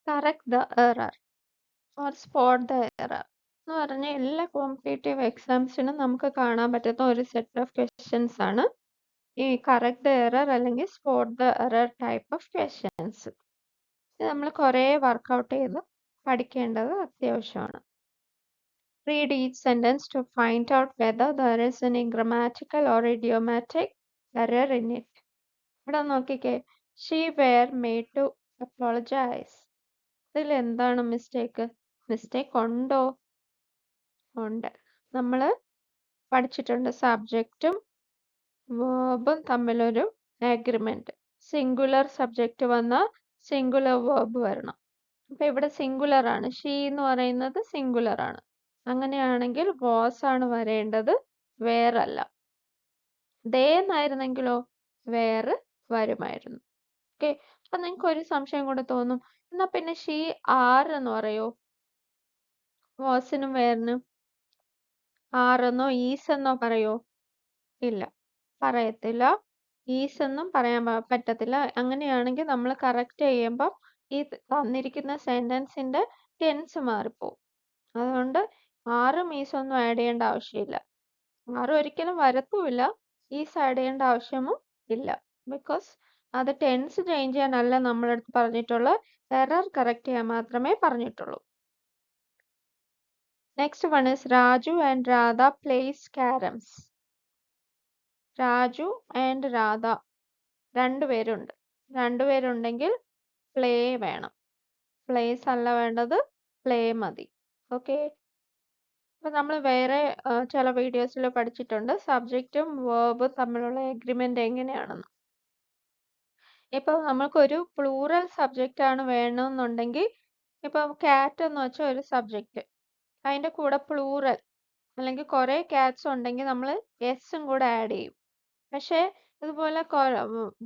Correct the error or spot the error എന്ന് പറഞ്ഞ എല്ലാ കോമ്പറ്റേറ്റീവ് എക്സാംസിനും നമുക്ക് കാണാൻ പറ്റുന്ന ഒരു സെറ്റ് ഓഫ് ക്വസ്റ്റ്യൻസ് ആണ് ഈ കറക്റ്റ് ദ എറർ അല്ലെങ്കിൽ spot the error type of questions. ഇത് നമ്മൾ കുറേ വർക്കൗട്ട് ചെയ്ത് പഠിക്കേണ്ടത് അത്യാവശ്യമാണ്. Read each sentence to find out whether there is any grammatical or idiomatic error in it. ഇവിടെ നോക്കിക്കേ, she were made to apologize. ഇതിൽ എന്താണ് മിസ്റ്റേക്ക്? മിസ്റ്റേക്ക് ഉണ്ടോ? ഉണ്ട്. നമ്മൾ പഠിച്ചിട്ടുണ്ട് സബ്ജക്റ്റും വേർബും തമ്മിലൊരു അഗ്രിമെന്റ്. സിംഗുലർ സബ്ജക്റ്റ് വന്നാൽ സിംഗുലർ വേർബ് വരണം. അപ്പൊ ഇവിടെ സിംഗുലർ ആണ്, ഷീ എന്ന് പറയുന്നത് സിംഗുലർ ആണ്. അങ്ങനെയാണെങ്കിൽ വാസ് ആണ് വരേണ്ടത്, വേറല്ല. ദേ എന്നായിരുന്നെങ്കിലോ വേറെ വരുമായിരുന്നു. ഓക്കെ, അപ്പൊ നിങ്ങൾക്ക് ഒരു സംശയം കൂടെ തോന്നും, എന്നാ പിന്നെ ഷീ ആരെന്ന് പറയോ? വാസിനും വേറിനും ആറെന്നോ ഈസ് എന്നോ പറയോ? ഇല്ല, പറയത്തില്ല. ഈസ് എന്നും പറയാൻ പറ്റത്തില്ല. അങ്ങനെയാണെങ്കിൽ നമ്മൾ കറക്റ്റ് ചെയ്യുമ്പം ഈ തന്നിരിക്കുന്ന സെന്റൻസിന്റെ ടെൻസ് മാറിപ്പോവും. അതുകൊണ്ട് ആറും ഈസൊന്നും ആഡ് ചെയ്യേണ്ട ആവശ്യമില്ല. ആറും ഒരിക്കലും വരത്തുമില്ല, ഈസ് ആഡ് ചെയ്യേണ്ട ആവശ്യമോ ഇല്ല. ബിക്കോസ് അത് ടെൻസ് ചേഞ്ച് ചെയ്യാനല്ല നമ്മളടുത്ത് പറഞ്ഞിട്ടുള്ള, എറർ കറക്റ്റ് ചെയ്യാൻ മാത്രമേ പറഞ്ഞിട്ടുള്ളൂ. Next one is Raju and Radha plays carroms. Raju and Radha രണ്ടുപേരുണ്ട്. രണ്ടുപേരുണ്ടെങ്കിൽ പ്ലേ വേണം. പ്ലേസ് അല്ല വേണ്ടത്, പ്ലേ മതി. ഓക്കെ, അപ്പൊ നമ്മൾ വേറെ ചില വീഡിയോസിൽ പഠിച്ചിട്ടുണ്ട് സബ്ജക്റ്റും വേർബും തമ്മിലുള്ള എഗ്രിമെന്റ് എങ്ങനെയാണെന്ന്. ഇപ്പൊ നമ്മൾക്കൊരു പ്ലൂറൽ സബ്ജക്റ്റ് ആണ് വേണമെന്നുണ്ടെങ്കിൽ, ഇപ്പൊ കാറ്റ് എന്ന് വെച്ചാൽ ഒരു സബ്ജക്റ്റ്, അതിന്റെ കൂടെ പ്ലൂറൽ അല്ലെങ്കിൽ കുറെ കാറ്റ്സ് ഉണ്ടെങ്കിൽ നമ്മൾ എസും കൂടെ ആഡ് ചെയ്യും. പക്ഷെ ഇതുപോലെ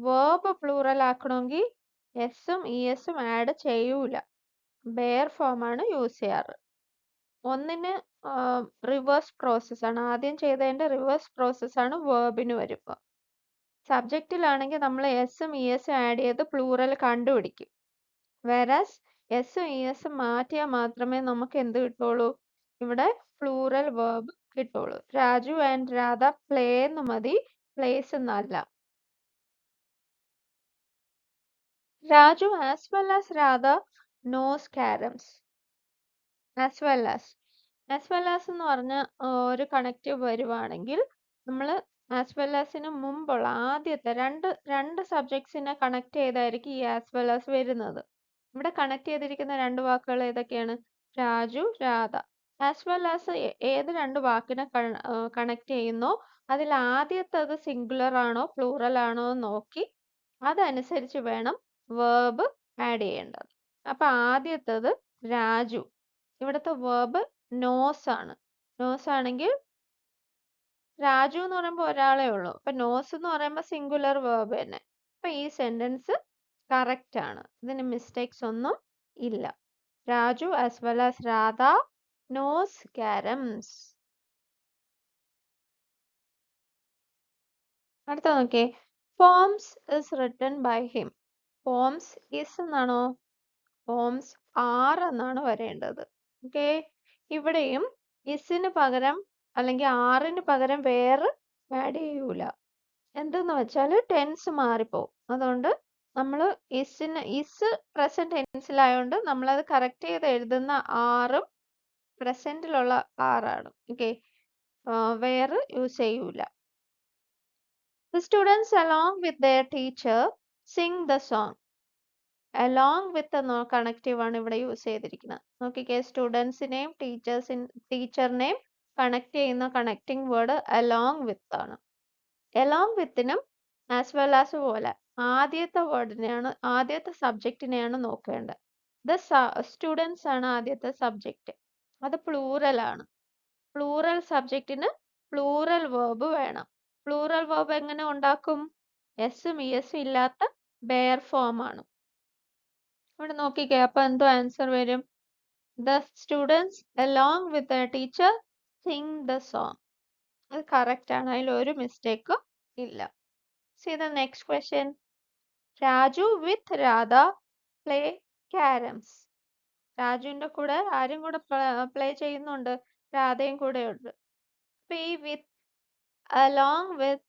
വേർബ് പ്ലൂറൽ ആക്കണമെങ്കിൽ എസും ഇഎസും ആഡ് ചെയ്യൂല, ബെയർ ഫോം ആണ് യൂസ് ചെയ്യാറ്. ഒന്നിന് റിവേഴ്സ് പ്രോസസ് ആണ്, ആദ്യം ചെയ്തതിന്റെ റിവേഴ്സ് പ്രോസസ് ആണ് വേർബിന് വരുമ്പോൾ. സബ്ജക്റ്റിലാണെങ്കിൽ നമ്മൾ എസും ഇഎസും ആഡ് ചെയ്ത് പ്ലൂറൽ കണ്ടുപിടിക്കും. വേറാസ് എസും ഇഎസും മാറ്റിയാൽ മാത്രമേ നമുക്ക് എന്ത് കിട്ടുള്ളൂ? ഇവിടെ പ്ലൂറൽ വേർബ് കിട്ടുള്ളൂ. രാജു ആൻഡ് രാധ പ്ലേ എന്ന് മതി, പ്ലേസ് എന്നല്ല. Raju as well as Radha knows carroms. As well as എന്ന് പറഞ്ഞ ഒരു കണക്റ്റീവ് വരുവാണെങ്കിൽ നമ്മൾ ആസ് വെൽ ആസിന് മുമ്പുള്ള ആദ്യത്തെ രണ്ട് സബ്ജക്ട്സിനെ കണക്ട് ചെയ്തായിരിക്കും ഈ ആസ് വെൽ ആസ് വരുന്നത്. ഇവിടെ കണക്ട് ചെയ്തിരിക്കുന്ന രണ്ട് വാക്കുകൾ ഏതൊക്കെയാണ്? Raju, Radha. As well as ഏത് രണ്ട് വാക്കിനെ കണക്ട് ചെയ്യുന്നോ അതിൽ ആദ്യത്തത് സിംഗുലർ ആണോ പ്ലൂറൽ ആണോ എന്ന് നോക്കി അതനുസരിച്ച് വേണം വേർബ് ആഡ് ചെയ്യേണ്ടത്. അപ്പൊ ആദ്യത്തത് രാജു, ഇവിടുത്തെ വേർബ് നോസ് ആണ്. നോസ് ആണെങ്കിൽ രാജു എന്ന് പറയുമ്പോൾ ഒരാളേ ഉള്ളൂ, അപ്പൊ നോസ് എന്ന് പറയുമ്പോൾ സിംഗുലർ വേർബ് തന്നെ. അപ്പൊ ഈ സെന്റൻസ് കറക്റ്റ് ആണ്, ഇതിന് മിസ്റ്റേക്സ് ഒന്നും ഇല്ല. Raju as well as Radha knows carroms. അടുത്ത നോക്കിയേ, poems is written by him. Poems is എന്നാണോ? പോംസ് ആർ എന്നാണ് വരേണ്ടത്. ഓക്കെ, ഇവിടെയും ഇസിന് പകരം അല്ലെങ്കിൽ ആറിന് പകരം വേറെ ആഡ് ചെയ്യൂല. എന്തെന്ന് വെച്ചാൽ ടെൻസ് മാറിപ്പോവും. അതുകൊണ്ട് നമ്മൾ ഇസ് പ്രസന്റ് ടെൻസിലായോണ്ട് നമ്മളത് കറക്റ്റ് ചെയ്ത് എഴുതുന്ന ആറും പ്രസന്റിലുള്ള ആറാണ്. ഓക്കെ, വേറെ യൂസ് ചെയ്യൂല. The students along with their teacher sing the song. Along with എന്ന കണക്റ്റീവ് ആണ് ഇവിടെ യൂസ് ചെയ്തിരിക്കുന്നത്. നോക്കിക്കേ, സ്റ്റുഡൻസിനെയും ടീച്ചറിനെയും കണക്ട് ചെയ്യുന്ന കണക്റ്റിംഗ് വേർഡ് along with ആണ്. along withനും ആസ് വെൽ ആസ് പോലെ ആദ്യത്തെ വേർഡിനെയാണ്, ആദ്യത്തെ സബ്ജക്റ്റിനെയാണ് നോക്കേണ്ടത്. ദ സ്റ്റുഡൻസ് ആണ് ആദ്യത്തെ സബ്ജക്റ്റ്, അത് പ്ലൂറൽ ആണ്. പ്ലൂറൽ സബ്ജക്റ്റിന് പ്ലൂറൽ വേർബ് വേണം. പ്ലൂറൽ വേർബ് എങ്ങനെ ഉണ്ടാക്കും? എസും ഇഎസും ഇല്ലാത്ത ബെയർ ഫോം ആണ്. ഇവിടെ നോക്കിക്കേ, അപ്പൊ എന്തോ ആൻസർ വരും? The students along with the teacher Singh the song. അത് കറക്റ്റ് ആണ്, അതിൽ ഒരു മിസ്റ്റേക്കും ഇല്ല. See the next question. Raju with Radha play caroms. രാജുവിന്റെ കൂടെ ആരും കൂടെ പ്ലേ ചെയ്യുന്നുണ്ട്? രാധയും കൂടെ ഉണ്ട്. അപ്പൊ ഈ with, along with,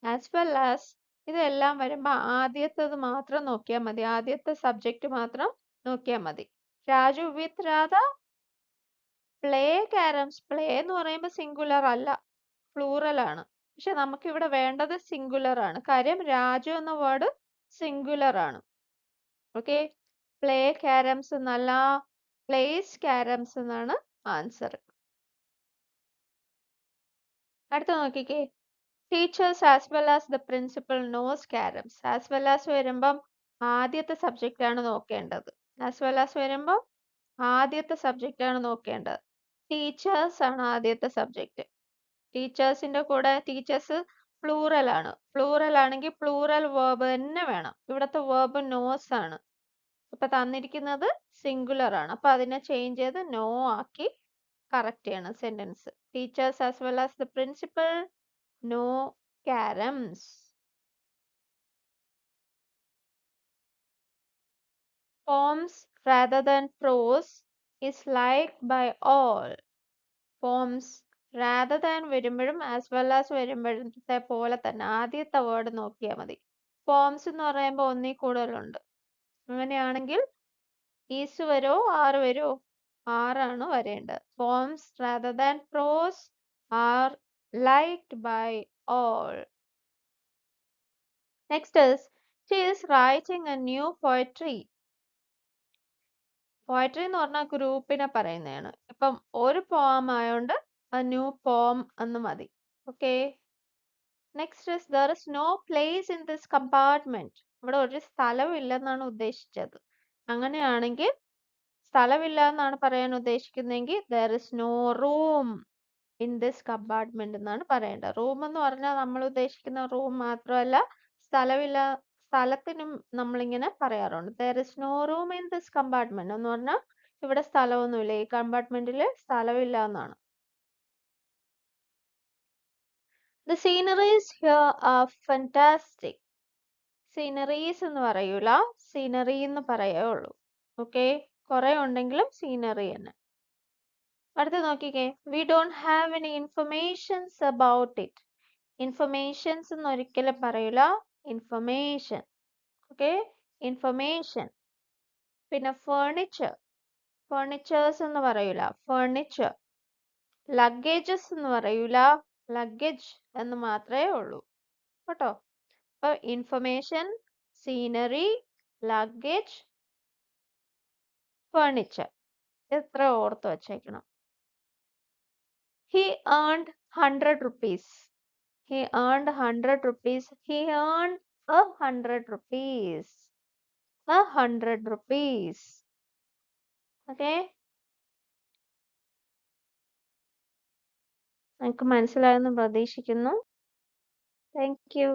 as well as ഇതെല്ലാം വരുമ്പോ ആദ്യത്തേത് മാത്രം നോക്കിയാൽ മതി. ആദ്യത്തെ സബ്ജക്റ്റ് മാത്രം നോക്കിയാൽ മതി. രാജു വിത്ത് രാധ പ്ലേ ക്യാരംസ്. പ്ലേ എന്ന് പറയുമ്പോൾ സിംഗുലർ അല്ല, പ്ലൂറൽ ആണ്. പക്ഷെ നമുക്ക് ഇവിടെ വേണ്ടത് സിംഗുലർ ആണ്. കാര്യം രാജു എന്ന വേർഡ് സിംഗുലർ ആണ്. ഓക്കെ, പ്ലേ ക്യാരംസ് എന്നല്ല, പ്ലേസ് ക്യാരംസ് എന്നാണ് ആൻസർ. അടുത്ത നോക്കിക്കേ, teachers as well as the principal knows carroms. As well as വരുമ്പം ആദ്യത്തെ സബ്ജക്റ്റ് ആണ് നോക്കേണ്ടത്. ആസ് വെൽ ആസ് വരുമ്പം ആദ്യത്തെ സബ്ജക്റ്റ് ആണ് നോക്കേണ്ടത്. ടീച്ചേഴ്സ് ആണ് ആദ്യത്തെ സബ്ജക്റ്റ്. ടീച്ചേഴ്സിന്റെ കൂടെ ടീച്ചേഴ്സ് പ്ലൂറൽ ആണ്. പ്ലൂറൽ ആണെങ്കിൽ പ്ലൂറൽ വേർബ് തന്നെ വേണം. ഇവിടുത്തെ വേർബ് നോസ് ആണ്. ഇപ്പൊ തന്നിരിക്കുന്നത് സിംഗുലർ ആണ്. അപ്പൊ അതിനെ ചേഞ്ച് ചെയ്ത് നോ ആക്കി കറക്റ്റ് ചെയ്യണം sentence. Teachers as well as the principal know carroms. Poems rather than prose is liked by all. Poems rather than വരുമ്പോഴും as well as വരുമ്പോഴത്തെ പോലെ തന്നെ ആദ്യത്തെ വേർഡ് നോക്കിയാൽ മതി. പോംസ് എന്ന് പറയുമ്പോൾ ഒന്നിൽ കൂടുതലുണ്ട്. അങ്ങനെയാണെങ്കിൽ ഈസ് വരോ ആറ് വരോ? ആറാണ് വരേണ്ടത്. Poems rather than prose are liked by all. Next is, she is writing a new poetry. Poetry എന്ന് പറഞ്ഞാൽ ഗ്രൂപ്പിനെ പറയുന്നതാണ്. ഇപ്പം ഒരു പോം ആയതുകൊണ്ട് a new poem എന്ന് മതി. Okay, next is there is no place in this compartment. ഇവിടെ ഒരു സ്ഥലമില്ലെന്നാണ് ഉദ്ദേശിച്ചത്. അങ്ങനെയാണെങ്കിൽ സ്ഥലമില്ല എന്നാണ് പറയാൻ ഉദ്ദേശിക്കുന്നതെങ്കിൽ there is no room in this compartment എന്നാണ് പറയേണ്ടത്. റൂം എന്ന് പറഞ്ഞാൽ നമ്മൾ ഉദ്ദേശിക്കുന്ന റൂം മാത്രമല്ല, സ്ഥലമില്ല, സ്ഥലത്തിനും നമ്മളിങ്ങനെ പറയാറുണ്ട്. there is no room in this compartment എന്ന് പറഞ്ഞാൽ ഇവിടെ സ്ഥലമൊന്നുമില്ല, ഈ കമ്പാർട്ട്മെന്റിൽ സ്ഥലമില്ല എന്നാണ്. The sceneries here are fantastic. Sceneries എന്ന് പറയൂല, സീനറി എന്ന് പറയുള്ളൂ. ഓക്കെ, കുറെ ഉണ്ടെങ്കിലും സീനറി തന്നെ. അടുത്ത നോക്കിക്കേ, we don't have any informations about it. Informations എന്ന് ഒരിക്കലും പറയൂല, ഇൻഫർമേഷൻ. Okay, information. പിന്നെ ഫേർണിച്ചർ, ഫേർണിച്ചേഴ്സ് എന്ന് പറയൂല, ഫേർണിച്ചർ. ലഗേജസ് എന്ന് പറയൂല, ലഗേജ് എന്ന് മാത്രമേ ഉള്ളൂ കേട്ടോ. അപ്പൊ ഇൻഫർമേഷൻ, സീനറി, ലഗേജ്, ഫേർണിച്ചർ, എത്ര ഓർത്ത് വച്ചേക്കണം. He earned 100 rupees. He earned 100 rupees. He earned 100 rupees. 100 rupees. Okay? നിങ്ങൾക്ക് മനസ്സിലായെന്ന് പ്രതീക്ഷിക്കുന്നു. Thank you.